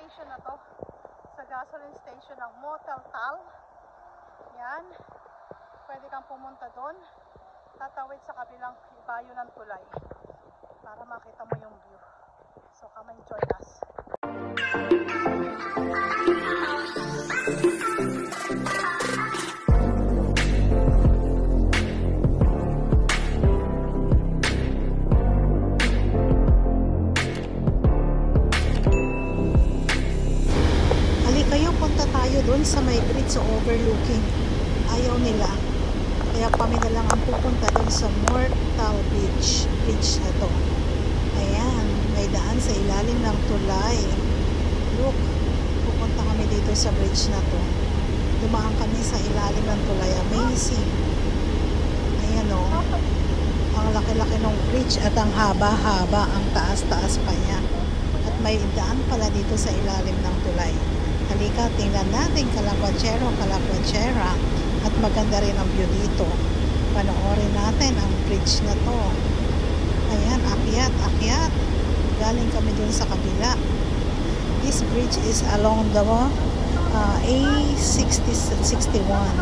station na to, sa gasoline station ng Motel Tal. Yan, pwede kang pumunta doon, tatawid sa kabilang ibayo ng tulay para makita mo yung view. So come and join us. Doon sa may bridge overlooking, ayaw nila, kaya kami na lang ang pupunta doon sa Mortal Beach na to. Ayan, may daan sa ilalim ng tulay. Look, pupunta kami dito sa bridge na to, dumaan kami sa ilalim ng tulay. Amazing. Ayan o, ang laki-laki ng bridge at ang haba-haba, ang taas-taas pa niya, at may daan pala dito sa ilalim ng tulay. Halika, tingnan natin Calaguachera, at maganda rin ang view dito. Panoorin natin ang bridge na to. Ayan, akyat. Galing kami dun sa kabila. This bridge is along the A61.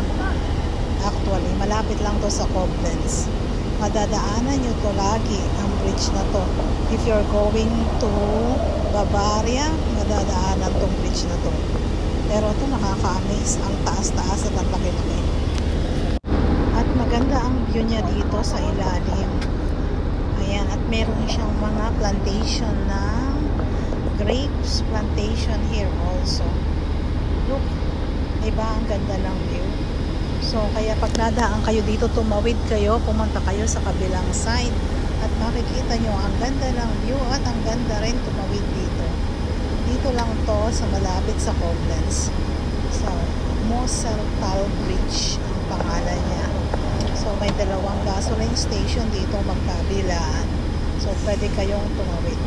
Actually, malapit lang to sa Koblenz. Madadaanan nyo to lagi, ang bridge na to. If you're going to Bavaria, madadaanan tong bridge na to. Pero ito nakaka-amaze, ang taas-taas at ang laki-laki. At maganda ang view niya dito sa ilalim. Ayan, at meron siyang mga plantation ng grapes plantation here also. Look, diba ang ganda ng view? So, kaya pag nadaan kayo dito, tumawid kayo, pumunta kayo sa kabilang side. At makikita nyo ang ganda ng view at ang ganda rin tumawid dito. Dito lang to sa malapit sa Koblenz. So, Motel Tal Bridge ang pangalan niya. So, may dalawang gasoline station dito magkabilaan. So, pwede kayong tumawid.